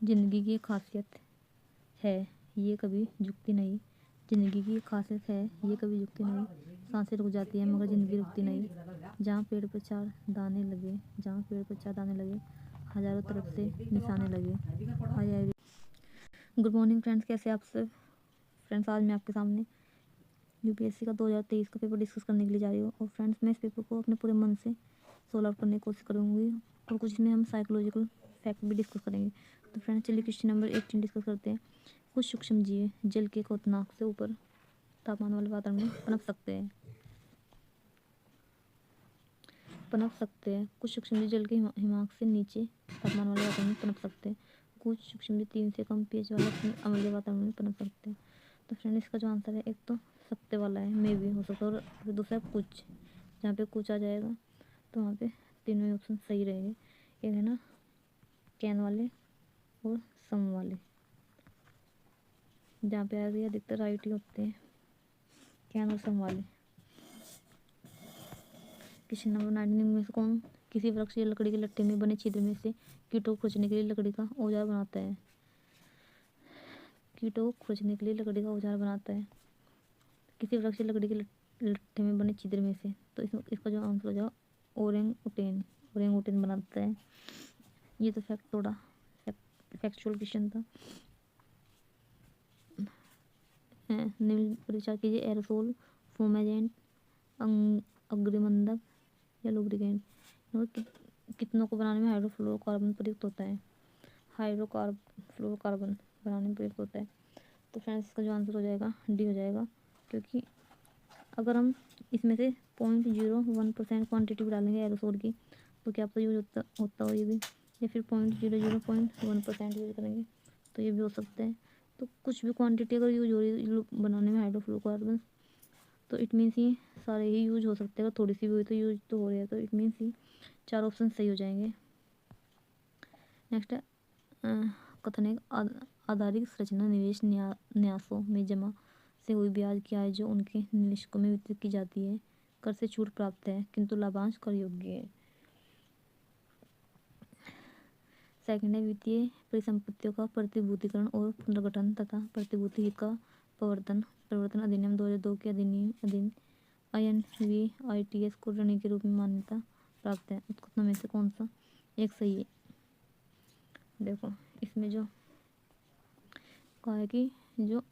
जिंदगी की एक खासियत है ये कभी झुकती नहीं। जिंदगी की एक खासियत है ये कभी झुकती नहीं। सांसें रुक जाती हैं मगर जिंदगी रुकती नहीं। जहाँ पेड़ पर चार दाने लगे, जहाँ पेड़ पर चार दाने लगे, हजारों तरफ से निशाने लगे। हाय गुड मॉर्निंग फ्रेंड्स, कैसे आप सब फ्रेंड्स। आज मैं आपके सामने यूपीएससी का 2023 का पेपर डिस्कस करने के लिए जा रही हूँ। और फ्रेंड्स, मैं इस पेपर को अपने पूरे मन से सोल्व आउट करने की कोशिश करूँगी और कुछ इसमें हम साइकोलॉजिकल फैक्ट भी डिस्कस करेंगे। तो फ्रेंड्स चलिए क्वेश्चन नंबर 18 डिस्कस करते हैं। कुछ सूक्ष्म जीव जल के क्वथनांक से ऊपर तापमान वाले वातावरण में पनप सकते हैं। कुछ सूक्ष्म जीव जल के हिमांक से नीचे तापमान वाले वातावरण में पनप सकते हैं। कुछ सूक्ष्म जीव 3 से कम पीएच वाले अम्लीय वातावरण में पनप सकते हैं। तो फ्रेंड इसका जो आंसर है, एक तो सकते वाला है, मे भी हो सकता है, और फिर दूसरा कुछ, जहाँ पे कुछ आ जाएगा तो वहाँ पे तीनों ही ऑप्शन सही रहेंगे। एक है ना कैन वाले और सम वाले, जहाँ पे आएगा अधिकतर राइट ही होते हैं, कैन और सम वाले। क्वेश्चन नंबर 19 में से कौन किसी वृक्ष या लकड़ी के लट्ठे में बने छिद्र में से कीटों को खोजने के लिए लकड़ी का औजार बनाता है। कीटों को खोजने के लिए लकड़ी का औजार बनाता है किसी वृक्ष या लकड़ी के लट्ठे में बने छिद्र में से। तो इसका जो आंसर हो जाएगा ओरेंग उटेन बनाता है। ये तो थोड़ा फैक्चुअल क्वेश्चन था। निम्न परीक्षा कीजिए। एरोसोल, फोमेजेंट, अग्निमंदक या लुब्रिकेंट, कितनों को बनाने में हाइड्रोफ्लोरोकार्बन प्रयुक्त होता है। फ्लोरोकार्बन बनाने में प्रयुक्त होता है। तो फ्रेंड्स इसका जो आंसर हो जाएगा डी हो जाएगा, क्योंकि अगर हम इसमें से 0.01% क्वान्टिटी भी डालेंगे एरोसोल की तो क्या आपका यूज होता हो ये भी, या फिर 0.01% यूज करेंगे तो ये भी हो सकता है। तो कुछ भी क्वांटिटी अगर यूज हो रही है बनाने में हाइड्रोफ्लोरोकार्बन, तो इट मीन्स ये सारे ही यूज हो सकते हैं। अगर थोड़ी सी भी हुई तो यूज तो हो रही है, तो इट मीन्स ये चार ऑप्शन सही हो जाएंगे। नेक्स्ट है कथन है आधारिक संरचना निवेश न्यासों में जमा से हुई ब्याज की आय जो उनके निवेशकों में वितरित की जाती है, कर से छूट प्राप्त है किंतु लाभांश कर योग्य है। सेकंड है वित्तीय परिसंपत्तियों का प्रतिभूतिकरण और पुनर्गठन तथा प्रतिभूति हित का परिवर्तन अधिनियम 2002 के अधीन INVITS को ऋणी के रूप में मान्यता प्राप्त है। उत्कथनों में से कौन सा एक सही है। देखो इसमें जो कहा है कि जो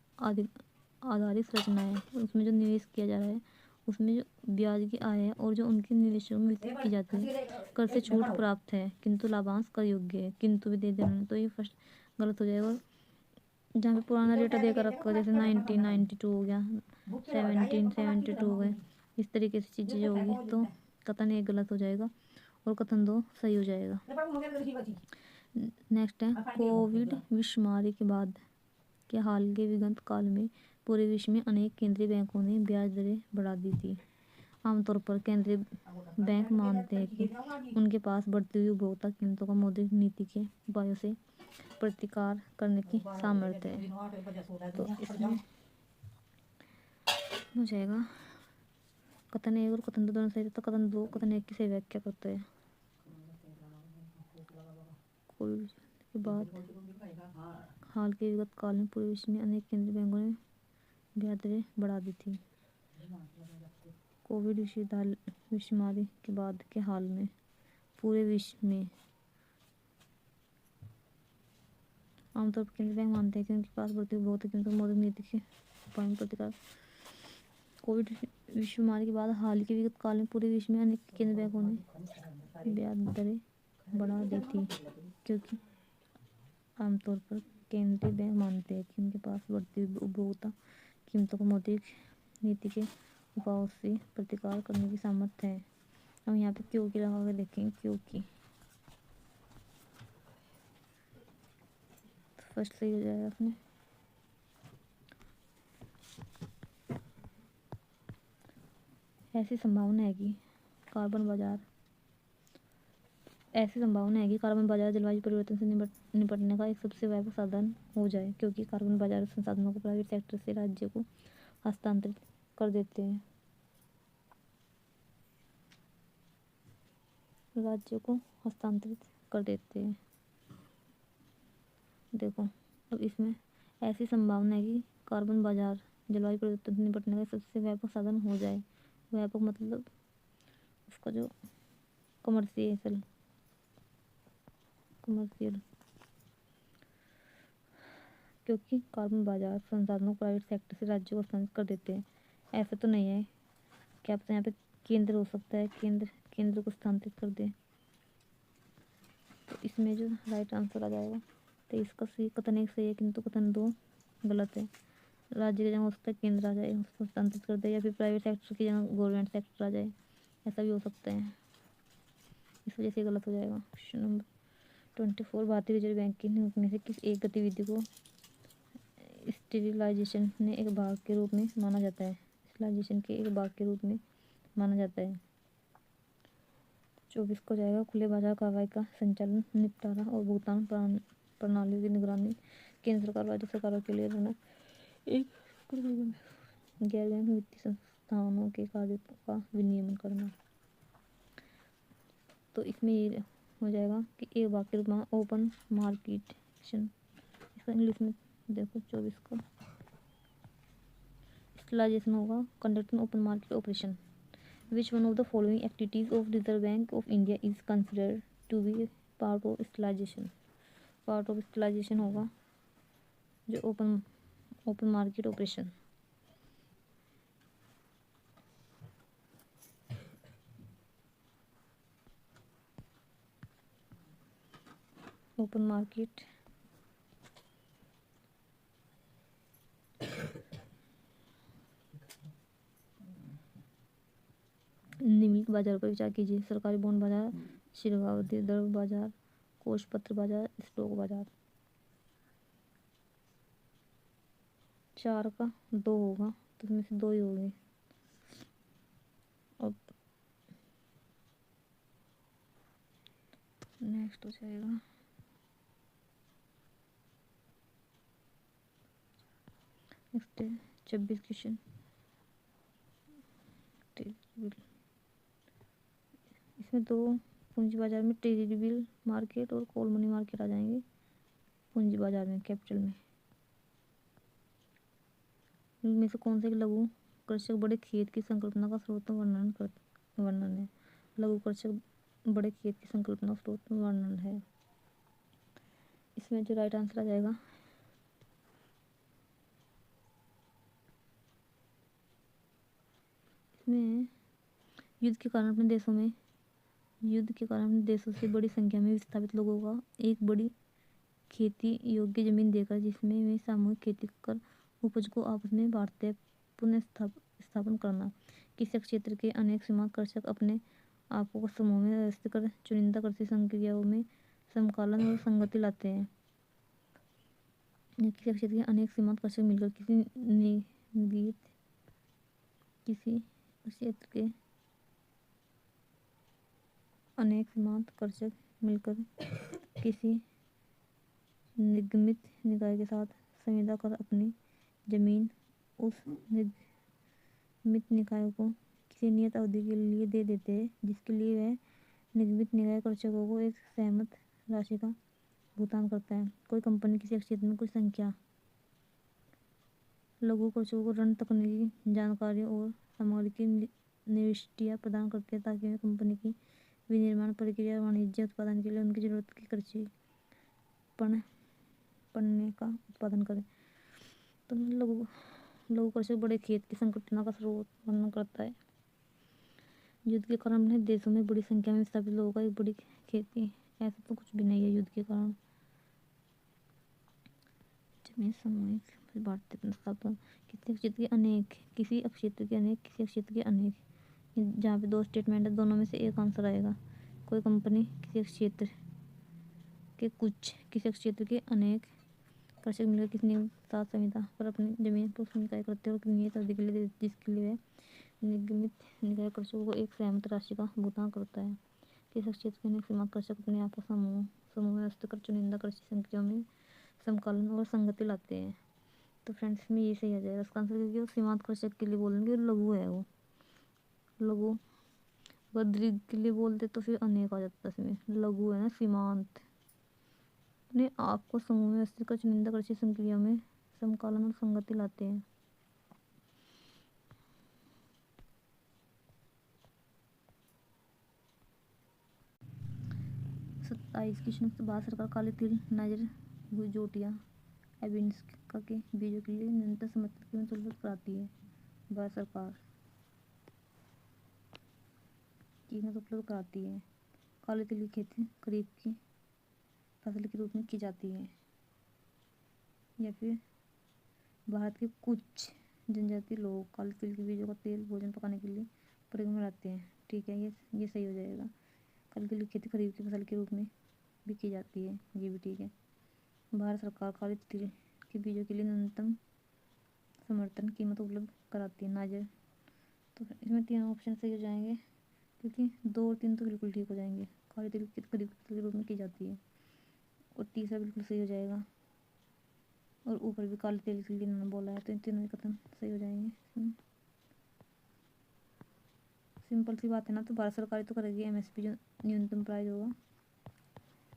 आधारिक संरचना है उसमें जो निवेश किया जा रहा है उसमें जो ब्याज की आय है और जो उनके निवेशों में वितरित की जाती है, कर से छूट प्राप्त है किंतु लाभांश कर योग्य है, किंतु भी दे देना, तो ये फर्स्ट गलत हो जाएगा। जहाँ पे पुराना डेटा देकर रखा जैसे 1992 हो गया, 1772 हो गए, इस तरीके से चीज़ें जो होगी तो कथन एक गलत हो जाएगा और कथन दो सही हो जाएगा। नेक्स्ट है कोविड विश्व महामारी के बाद के हाल के विगत काल में पूरे विश्व में अनेक केंद्रीय बैंकों ने ब्याज दरें बढ़ा दी थी। आमतौर पर केंद्रीय बैंक मानते हैं कि उनके पास बढ़ती हुई उपभोक्ता कीमतों का मौद्रिक नीति के उपायों से प्रतिकार करने की सामर्थ्य है। तो इसमें हो जाएगा कथन एक और कथन दो दोनों सही, तो कथन दो कथन एक की सही व्याख्या करते हैं। कोविड के बाद हाल के विगत काल में पूरे विश्व में अनेक केंद्रीय बैंकों ने ब्याज दरें बढ़ा दी थी। कोविड विश्व महामारी के बाद के हाल में पूरे विश्व में आमतौर पर केंद्रीय बैंक मानते हैं कि उनके पास बढ़ती उपभोक्ता कीमतों मौद्रिक नीति के उपाय में प्रतिकार। कोविड विश्व महामारी के बाद हाल के विगत काल में पूरे विश्व में अनेक केंद्रीय बैंकों ने ब्याज दरें बढ़ा दी थी, क्योंकि आमतौर पर केंद्रीय बैंक मानते हैं कि उनके पास बढ़ती उपभोक्ता कीमतों को मौद्रिक नीति के उपायों से प्रतिकार करने की सामर्थ्य है। हम यहाँ पे क्योंकि लगा के देखेंगे, क्योंकि फर्स्ट सही हो जाएगा अपने। ऐसी संभावना है कि कार्बन बाजार जलवायु परिवर्तन से निपटने का एक सबसे व्यापक साधन हो जाए, क्योंकि कार्बन बाजार संसाधनों को प्राइवेट सेक्टर से राज्य को हस्तांतरित कर देते हैं। देखो अब इसमें ऐसी संभावना है कि कार्बन बाजार जलवायु परिवर्तन से निपटने का सबसे व्यापक साधन हो जाए। व्यापक मतलब उसका जो कमर्शियल कमर्शियल क्योंकि कार्बन बाजार संसाधनों को प्राइवेट सेक्टर से राज्यों को हस्तांतरित कर देते हैं। ऐसा तो नहीं है, क्या पता यहाँ पे केंद्र हो सकता है, केंद्र को स्थानांतरित कर दे। तो इसमें जो राइट आंसर आ जाएगा, तो इसका सही कथन एक सही है किंतु कथन दो गलत है। राज्य की जगह हो सकता है केंद्र आ जाए, उसको हस्तांतरित कर दे, या फिर प्राइवेट सेक्टर की जगह गवर्नमेंट सेक्टर आ जाए, ऐसा भी हो सकता है। इस वजह से गलत हो जाएगा। क्वेश्चन नंबर 24, भारतीय रिजर्व बैंक की नीति में से किस एक गतिविधि को स्टेरिलाइजेशन ने एक भाग के रूप में माना जाता है? स्टेरिलाइजेशन के एक भाग के रूप में माना जाता है। 24 को जाएगा, खुले बाजार कार्रवाई का संचालन, निपटारा और भुगतान प्रणालियों की निगरानी केंद्र सरकार राज्य सरकारों के लिए रहना एक गैर बैंक वित्तीय संस्थानों के कार्यों का विनियमन करना। तो इसमें ये हो जाएगा कि एक वाक्य रूप में ओपन मार्केट एक्शन। इसका इंग्लिश में देखो 24 को स्टेरिलाइजेशन होगा, conducting open market operation. Which one of the following activities of Reserve Bank of India is considered to be part of sterilization? Part of sterilization होगा जो open market operation. Open market निम्नलिखित बाजार पर विचार कीजिए। सरकारी bond बाजार, दीर्घावधि द्रव्य बाजार, कोष पत्र बाजार, स्टॉक बाजार। 4 का 2 होगा, तो इसमें से 2 ही होंगे। अब नेक्स्ट हो जाएगा नेक्स्ट 26 क्वेश्चन। इसमें 2 पूंजी बाजार में ट्रेजरी बिल मार्केट और कॉल मनी मार्केट आ जाएंगे। पूंजी बाजार में कैपिटल में इनमें से कौन से लघु कृषक बड़े खेत की संकल्पना का स्रोत वर्णन है? लघु कृषक बड़े खेत की संकल्पना स्रोत वर्णन है। इसमें जो राइट आंसर आ जाएगा, इसमें युद्ध के कारण अपने देशों से बड़ी संख्या में विस्थापित लोगों का एक बड़ी खेती योग्य जमीन देकर जिसमें वे सामूहिक खेती कर उपज को आपस में बांटते पुनः स्थापन करना। किसी क्षेत्र के अनेक सीमांत कृषक अपने आप को समूह में व्यवस्थित कर चुनिंदा कृषि संक्रियाओं में समकालन और संगति लाते हैं। किसी क्षेत्र के अनेक सीमांत कृषक मिलकर किसी क्षेत्र के अनेक सीमांत कृषक मिलकर किसी निगमित निकाय के साथ संविदा कर अपनी जमीन उस निगमित निकाय को किसी नियत अवधि के लिए दे देते हैं, जिसके लिए वह निगमित निकाय कृषकों को एक सहमत राशि का भुगतान करता है। कोई कंपनी किसी क्षेत्र में कुछ संख्या लघु कृषकों को ऋण, तकनीकी जानकारी और सामग्री की निविष्टियां प्रदान करती है ताकि वे कंपनी की विनिर्माण प्रक्रिया और वाणिज्य उत्पादन के लिए उनकी जरूरत की कृषि पण्य का उत्पादन करें। तो लघु कृषक बड़े खेत की संकल्पना का स्रोत वर्णन करता है। युद्ध के कारण अपने देशों में बड़ी संख्या में विस्थापित लोगों का एक बड़ी खेती, ऐसा तो कुछ भी नहीं है। युद्ध के कारण जमीन सामूहिक बांटते स्थापना किसी क्षेत्र के अनेक जहाँ पे 2 स्टेटमेंट है, दोनों में से एक आंसर आएगा। कोई कंपनी किसी क्षेत्र के अनेक कृषक मिलकर किसी साथ संविदा पर अपनी जमीन पर निकाय करते हैं और नियत अवधि के लिए जिसके लिए निगमित निकाय कृषकों को एक सहमत राशि का भुगतान करता है। किसी क्षेत्र के अनेक सीमांत कृषक अपने आप को समूह में व्यवस्थित कर चुनिंदा कृषि संक्रियाओं में समकालन और संगति लाते हैं। तो फ्रेंड्स इसमें ये सही आ जाएगा इसका आंसर, क्योंकि वो सीमांत कृषक के लिए बोलेंगे और लघु है वो लघु। अगर दीर्घ के लिए बोलते तो फिर अनेक आ जाता इसमें। लघु है ना, सीमांत अपने आप को समूह में व्यवस्थित कर चुनिंदा कृषि संक्रिया में समकालन और संगति लाते हैं। सत्ताईस क्वेश्चन भारत सरकार काले तिल नाइजर गुजोटिया एबिस्का के बीजों के लिए न्यूनतम समर्थन कीमत उपलब्ध कराती है। भारत सरकार कीमत उपलब्ध कराती है। काले तिल की खेती खरीफ की फसल के रूप में की जाती है, या फिर भारत के कुछ जनजातीय लोग काले तिल के बीजों का तेल भोजन पकाने के लिए प्रयोग में लाते हैं। ठीक है, ये सही हो जाएगा। काले तिल की खेती खरीफ की फसल के रूप में भी की जाती है, ये भी ठीक है। भारत सरकार काले तिल के बीजों के लिए न्यूनतम समर्थन कीमत उपलब्ध कराती है। नाइजर, तो इसमें तीनों ऑप्शन सही हो जाएंगे, क्योंकि 2 और 3 तो बिल्कुल ठीक हो जाएंगे। काले तिल की खरीफ की फसल के रूप में की जाती है, और तीसरा बिल्कुल सही हो जाएगा। और ऊपर भी काले तिल के लिए इन्होंने बोला है, तो इन तीनों कथन सही हो जाएंगे। सिंपल सी बात है ना। तो भारत सरकार तो करेगी एमएसपी, जो न्यूनतम प्राइस होगा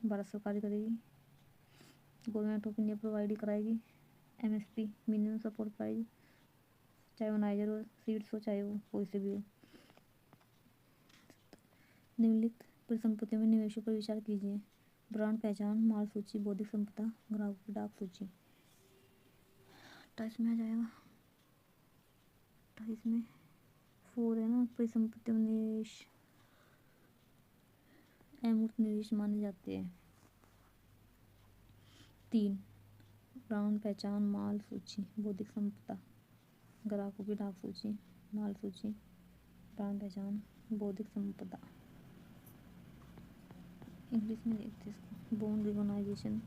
भारत सरकार ही करेगी। गवर्नमेंट ऑफ इंडिया प्रोवाइड ही कराएगी एमएसपी, मिनिमम सपोर्ट प्राइस, चाहे वो नाइजर हो, सीड्स हो, चाहे वो कोई से भी हो। निम्नलिखित परिसंपत्तियों में निवेशों पर विचार कीजिए। ब्रांड पहचान, माल सूची, बौद्धिक संपदा, ग्राहकों की डाक सूची। 28 में आ जाएगा। 28 में 4 है ना। परिसंपत्तियों में निवेश अमूर्त निवेश माने जाते हैं। 3 ब्रांड पहचान, माल सूची, बौद्धिक संपदा, ग्राहकों की डाक सूची, माल सूची, ब्रांड पहचान, बौद्धिक संपदा। इंग्लिश में देखते हैं इसको। Bond recognition,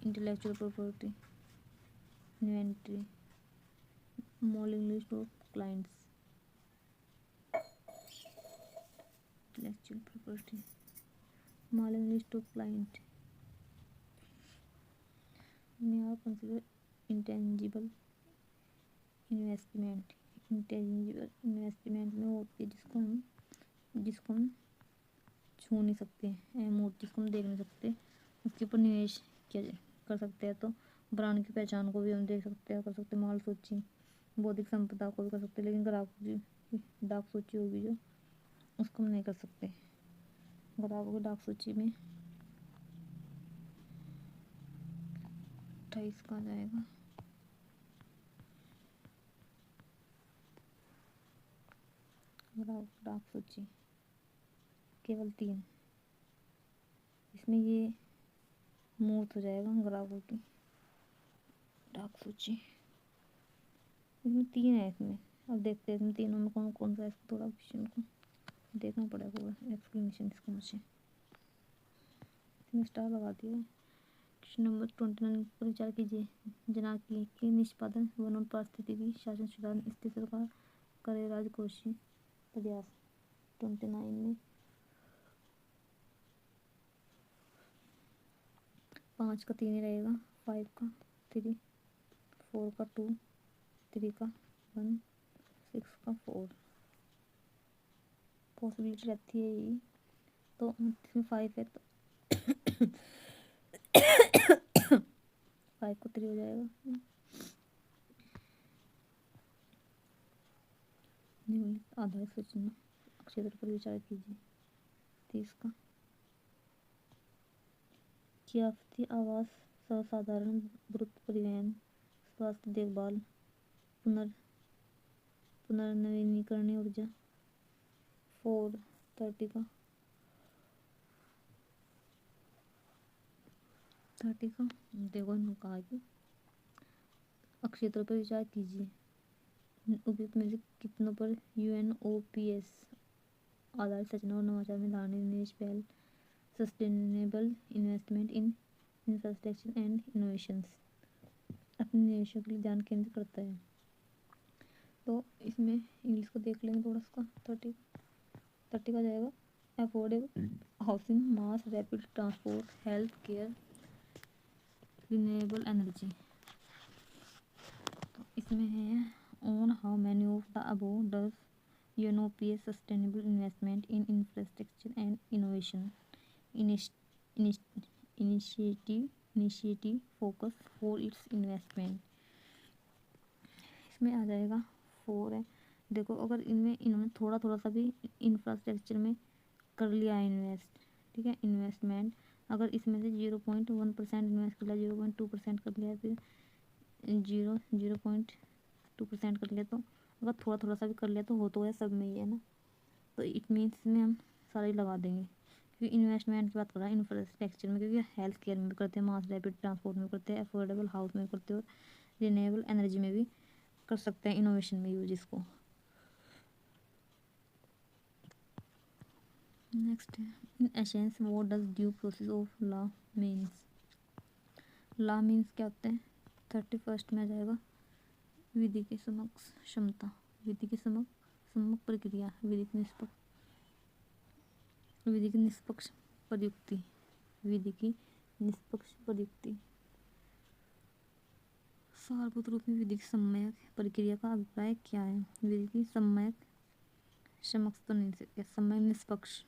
intellectual property, inventory, mailing list of clients, intellectual property, mailing list of client में आप consider intangible investment. Intangible investment में होती है जिसको हम छू नहीं सकते, अमूर्त, जिसको हम देख नहीं सकते, उसके ऊपर निवेश किया कर सकते हैं। तो ब्रांड की पहचान को भी हम देख सकते हैं, कर सकते हैं। माल सूची, बौद्धिक संपदा को भी कर सकते हैं, लेकिन ग्राहकों की डाक सूची होगी जो, उसको हम नहीं कर सकते। ग्राहकों की डाक सूची में 28 का आ जाएगा। ग्राहक डाक सूची केवल 3, इसमें ये मूर्त हो जाएगा। ग्राहकों की डाक सूची इसमें 3 है। इसमें अब देखते हैं इसमें तीनों में कौन कौन सा है। इसको थोड़ा क्वेश्चन को देखना पड़ेगा पूरा एक्सप्लेनेशन इसका मुझे। इसमें स्टार लगा दिया है। क्वेश्चन नंबर 29 पर विचार कीजिए। जनाकी के निष्पादन वन और पारिस्थितिकी शासन सुधार स्थिर सरकार करे राजकोषीय प्रयास। 29 में 5 का 3 ही रहेगा, 5 का 3, 4 का 2, 3 का 1, 6 का 4 पॉसिबिलिटी रहती है यही। तो इसमें 5 है, तो 5 को 3 हो जाएगा। निम्नलिखित आधारित सूचना क्षेत्र पर विचार कीजिए। 30 का कियाफती आवास, सर्वसाधारण द्रुत परिवहन, स्वास्थ्य देखभाल, पुनर्नवीनीकरणीय ऊर्जा। 4 30 का 30 का देखो, इन्होंने कहा कि क्षेत्रों पर विचार कीजिए। उपयुक्त में से कितनों पर UNOPS आधारित रचना और नवाचार में धारणा निवेश पहल sustainable investment in infrastructure and innovations अपने निवेशों के लिए ध्यान केंद्रित करता है। तो इसमें इंग्लिश को देख लेंगे थोड़ा सा। 30 का जाएगा affordable housing, mass rapid transport, health care, renewable energy. तो इसमें है on how many of the above does UNOPS sustainable investment in infrastructure and innovation initiative focus for its investment. इसमें आ जाएगा 4 है। देखो अगर इन्होंने थोड़ा थोड़ा सा भी इंफ्रास्ट्रक्चर में कर लिया है इन्वेस्ट, ठीक है, इन्वेस्टमेंट, अगर इसमें से 0.1% इन्वेस्ट कर लिया, 0.2% कर लिया, फिर 0.2% कर लिया, तो अगर थोड़ा थोड़ा सा भी कर लिया तो हो तो है, सब में ही है ना। तो इट मीन्स इसमें हम सारे लगा देंगे, क्योंकि इन्वेस्टमेंट की बात कर रहा है इंफ्रास्ट्रक्चर में, क्योंकि हेल्थ केयर में भी करते हैं, मास रैपिड ट्रांसपोर्ट में करते हैं, अफोर्डेबल हाउस में करते हैं, और रिन्यूएबल एनर्जी में भी कर सकते हैं, इनोवेशन में यूज इसको। नेक्स्ट है in essence what does due process of law means. Law means क्या होते हैं? 31 में आ जाएगा विधि के समक्ष क्षमता, विधि की सम्मक प्रक्रिया, विधि की निष्पक्ष प्रयुक्ति, विधि की निष्पक्ष प्रयुक्ति। सारभूत रूप में विधि की सम्यक प्रक्रिया का अभिप्राय क्या है? विधि की सम्यक समक्ष तो नहीं सकते, सम्यक निष्पक्ष,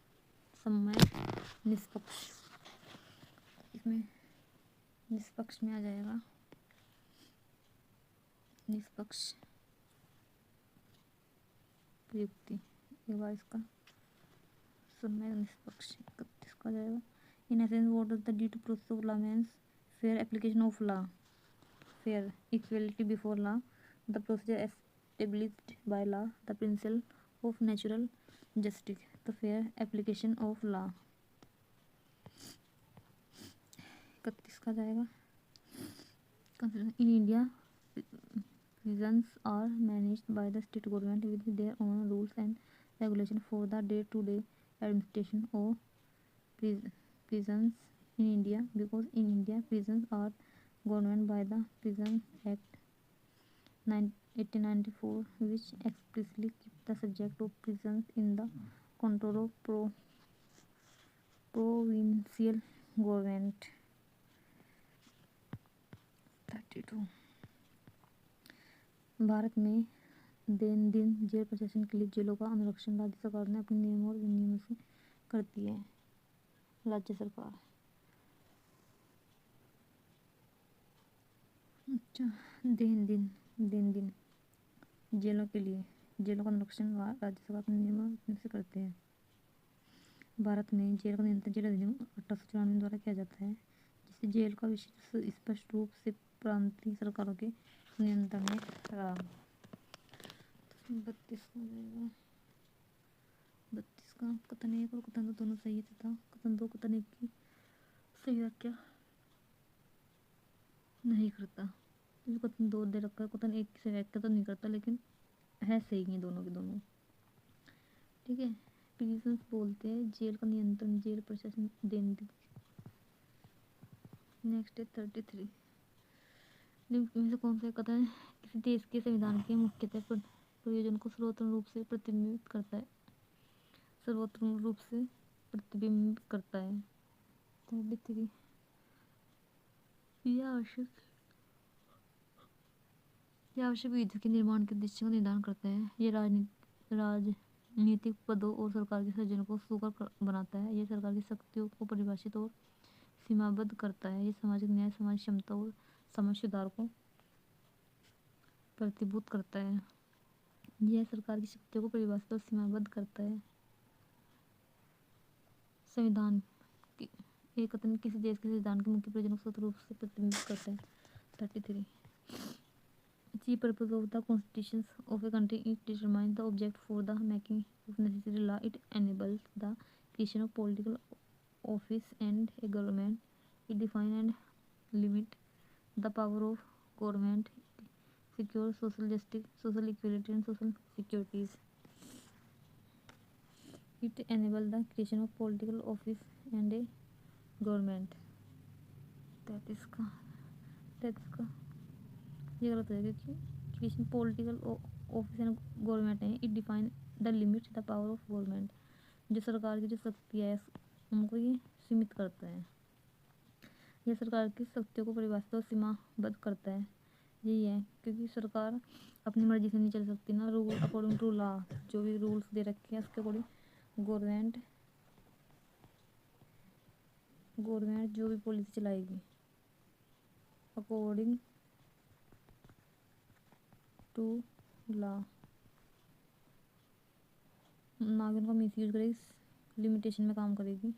सम्यक निष्पक्ष, इसमें निष्पक्ष में आ जाएगा निष्पक्ष प्रयुक्ति। एक बार इसका सम्यक निष्पक्ष 31 का जाएगा। In essence what does the due process of law means? Fair application of law, fair equality before law, the procedure established by law, the principle of natural justice, the fair application of law. 31 का जाएगा in India prisons are managed by the state government with their own rules and regulations for the day-to-day administration of prisons in India, because in India prisons are governed by the Prison Act 1894, which explicitly keeps the subject of prisons in the control of provincial government. 32 Bharat में दैनंदिन jail प्रशासन के लिए जेलों का अनुरक्षण राज्य सरकार ने अपने नियमों और विनियमों से करती है। राज्य सरकार। अच्छा, दैनंदिन जेलों के लिए जेलों का अनुरक्षण राज्य सरकार अपने नियमों और विनियमों से करते हैं। भारत में जेल का नियंत्रण जेल अधिनियम 1894 द्वारा किया जाता है, जिससे जेल का विषय स्पष्ट रूप से प्रांतीय सरकारों के नियंत्रण में रहा। 32 हो जाएगा। 32 का कथन 1 और कथन 2 दोनों सही है तथा कथन 2 कथन 1 की सही व्याख्या नहीं करता। तो कथन 2 दे रखा है, कथन 1 की सही व्याख्या तो नहीं करता, लेकिन है सही है दोनों के दोनों, ठीक है। प्रिजन्स बोलते हैं जेल का नियंत्रण जेल प्रशासन दैनंदिन। नेक्स्ट है 33 निम्न में से कौन सा कथन किसी देश के संविधान के मुख्यतः प्रयोजन को सर्वोत्तम रूप से प्रतिबिंबित करता है? सर्वोत्तम रूप से प्रतिबिंबित करता है। 33 यह आवश्यक विधियों के निर्माण के उद्देश्य का निर्धारण करता है। ये राजनीतिक पदों और सरकार के सृजन को सुकर बनाता है। यह सरकार की शक्तियों को परिभाषित और सीमाबद्ध करता है। यह सामाजिक न्याय, समाज क्षमता और समाज सुधार को प्रतिभूत करता है। यह सरकार की शक्तियों को परिभाषित और सीमाबद्ध करता है। संविधान एक कथन किसी देश के संविधान के मुख्य प्रयोजनों को स्वतंत्र रूप से प्रतिबिंबित करता है। 33 chief purpose of the constitution of a country, it determines the object for the making of necessary law. It enables the creation of political office and a government. It defines and limits the power of government. Secure social justice, social equality and social securities. It enables the creation of political office and a government. तैतीस का ये गलत है, क्योंकि creation political office and government है। It define the limit the power of government, जो सरकार की जो शक्तियाँ है उनको ये सीमित करता है। यह सरकार की शक्तियों को परिभाषित और सीमाबद्ध करता है। यही है, क्योंकि सरकार अपनी मर्जी से नहीं चल सकती ना, रूल अकॉर्डिंग टू लॉ, जो भी रूल्स दे रखे हैं उसके अकॉर्डिंग गवर्नमेंट गवर्नमेंट जो भी पॉलिसी चलाएगी अकॉर्डिंग टू लॉ, ना कि उनका मिस यूज करेगी, लिमिटेशन में काम करेगी,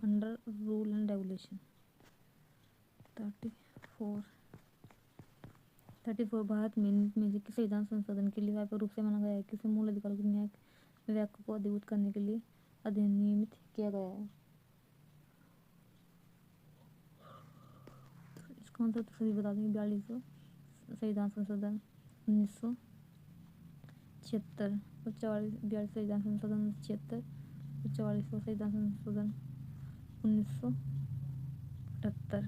under rule and regulation. 34 Bharat में से किसी संविधान संशोधन के लिए व्यापक रूप से माना गया है कि इसे मूल अधिकारों के न्याय व्याख्या को अधिभूत करने के लिए अधिनियमित किया गया है। इसका मतलब तो सभी बता देंगे। 42वां संविधान संशोधन 1976 और 42 संविधान संशोधन 1976 और 44वां संविधान संशोधन 1978।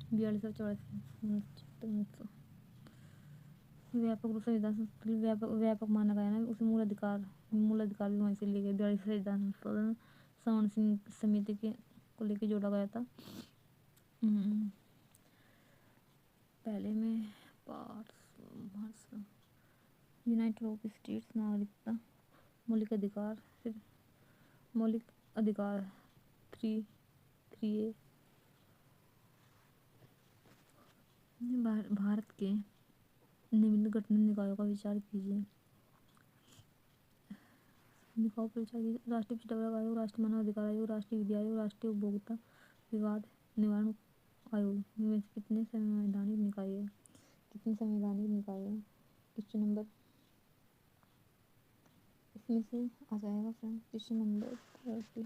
42 और 44 1977 व्यापक रूप से संविधान व्यापक माना गया ना, उसे मूल अधिकार भी वहीं से लिए गए। 42 संविधान संशोधन सवर्ण समिति के को लेकर जोड़ा गया था। पहले में यूनाइटेड ऑफ स्टेट्स नागरिकता मौलिक अधिकार, फिर मौलिक अधिकार 3A भारत के निम्न गठन निकायों का विचार कीजिए। निकायों पर विचार कीजिए। राष्ट्रीय पिछड़ा वर्ग आयोग, राष्ट्रीय मानव अधिकार आयोग, राष्ट्रीय विधि आयोग, राष्ट्रीय उपभोक्ता विवाद निवारण आयोग। इनमें से कितने संवैधानिक निकाय है? क्वेश्चन नंबर इसमें से आ जाएगा फ्रेंड क्वेश्चन नंबर 30।